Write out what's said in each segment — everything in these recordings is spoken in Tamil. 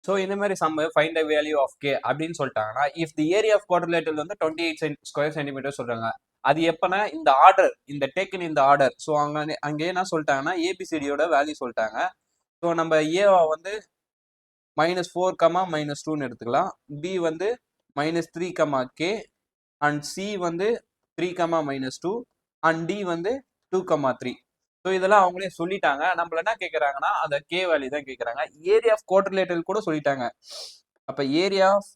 ஸோ இந்த மாதிரி some find the value of K அப்படின்னு சொல்லிட்டாங்கன்னா if the area of quadrilateral வந்து 28 ஸ்கொயர் சென்டிமீட்டர் சொல்றாங்க. அது எப்பனா இந்த ஆர்டர் இந்த டேக்கன் இந்த ஆர்டர். ஸோ அங்கே என்ன சொல்லிட்டாங்கன்னா ஏபிசிடியோட வேல்யூ சொல்லிட்டாங்க. ஸோ நம்ம ஏவா வந்து -4, -2ன்னு எடுத்துக்கலாம். பி வந்து -3, கே அண்ட் சி வந்து 3, -2 அண்ட் டி வந்து 2, 3. ஸோ இதெல்லாம் அவங்களே சொல்லிட்டாங்க. நம்மள என்ன கேட்குறாங்கன்னா அந்த கே வேல்யூ தான் கேட்குறாங்க. ஏரியா ஆஃப் குவாட்ரிலேட்டரல் கூட சொல்லிட்டாங்க. அப்போ ஏரியா ஆஃப்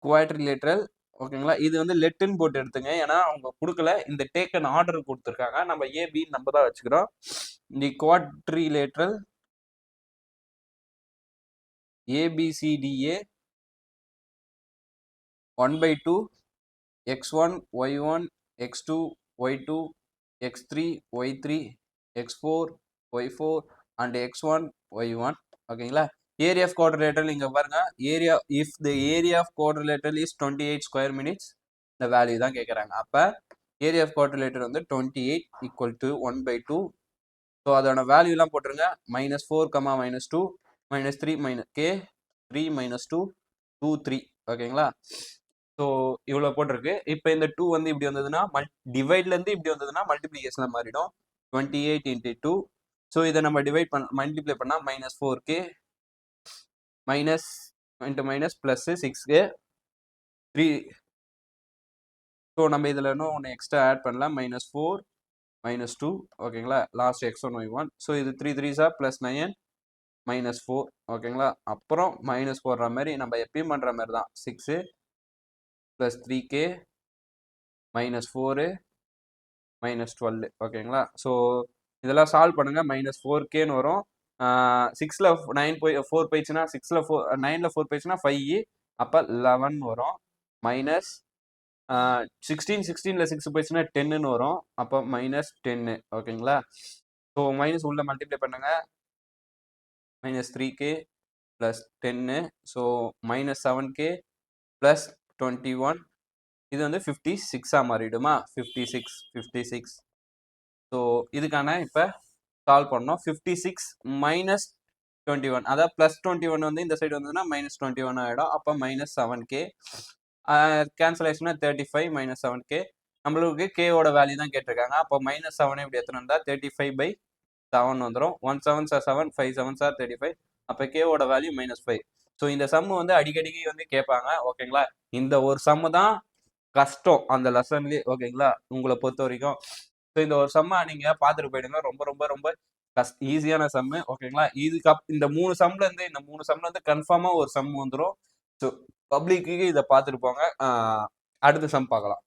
குவாட்ரிலேட்டரல் ஓகேங்களா, இது வந்து லெட்டுன்னு போட்டு எடுத்துங்க. ஏன்னா அவங்க கொடுக்கல, இந்த டேக்கன் ஆர்டர் கொடுத்துருக்காங்க. நம்ம ஏபி நம்ம தான் வச்சுக்கிறோம். தி quadrilateral ABCDA 1/2 x1 y1 x2 y2 x3 y3 x4 y4 and x1 y1 ஓகேங்களா. ஏரியா ஆஃப் குவாட்ரிலேட்டரல் இங்க பாருங்க. Area if the area of quadrilateral is 28 square minutes, இந்த வேல்யூ தான் கேட்குறாங்க. அப்போ ஏரியா ஆஃப் குவாட்ரிலேட்டரல் வந்து 28 ஈக்குவல் டு 1/2. ஸோ அதோட வேல்யூலாம் போட்டுருங்க. -4, -2 -3 கே 3 -2 2 3 ஓகேங்களா. ஸோ இவ்வளோ போட்டிருக்கு. இப்போ இந்த 2 வந்து இப்படி வந்ததுன்னா டிவைட்லேருந்து இப்படி வந்ததுன்னா மல்டிப்ளிகேஷனில் மாறிடும். 28 × 2. ஸோ இதை நம்ம டிவைட் மல்டிப்ளை பண்ணால் -4k minus into minus plus 6k 3. So நம்ம இதில் இன்னும் ஒன்று எக்ஸ்ட்ரா ஆட் பண்ணலாம். -4 -2 ஓகேங்களா. Last x1 y1. ஸோ இது 3 3s +9 -4 ஓகேங்களா. அப்புறம் மைனஸ் போடுற மாதிரி நம்ம எப்பயும் பண்ணுற மாதிரி தான். 6 + 3k -4 -12 ஓகேங்களா. ஸோ இதெல்லாம் சால்வ் பண்ணுங்க. -4kன்னு வரும். 6ல் 9 போய் 4 போயிடுச்சுன்னா 6ல் 4 9ல் 4 போயிடுச்சுன்னா 5. அப்போ 11 வரும். -16ல் 6 போயிடுச்சுன்னா 10ன்னு வரும். அப்போ -10 ஓகேங்களா. ஸோ மைனஸ் உள்ள மல்டிப்ளை பண்ணுங்க. -3k + 10. So -7k + 21. இது வந்து 56 மாறிடுமா. 56. ஸோ இதுக்கான இப்போ சால்வ் பண்ணோம். 56 - 21 அதாவது +21 வந்து இந்த சைடு வந்ததுன்னா -21 ஆகிடும். அப்போ -7k கேன்சல் ஆயிடுச்சுன்னா 35 - 7k. நம்மளுக்கு கேவோட வேல்யூ தான் கேட்டிருக்காங்க. அப்போ -7 இப்படி எத்தனை வந்தால் 35/7 வந்துடும். 1 7s are 7, 5 7s are 35. அப்போ கேவோட வேல்யூ -5. ஸோ இந்த சம்மு வந்து அடிக்கடிக்கு வந்து கேட்பாங்க ஓகேங்களா. இந்த ஒரு சம்மு தான் கஷ்டம் அந்த லெசன்லேயே ஓகேங்களா, உங்களை பொறுத்த வரைக்கும். ஸோ இந்த ஒரு சம்மை நீங்கள் பார்த்துட்டு போயிடுங்க. ரொம்ப ரொம்ப ரொம்ப ஈஸியான சம்மு ஓகேங்களா. இந்த 3 சம்மில் இருந்து கன்ஃபார்மாக ஒரு சம் வந்துடும். ஸோ பப்ளிக்கு இதை பார்த்துட்டு போங்க. அடுத்த சம் பார்க்கலாம்.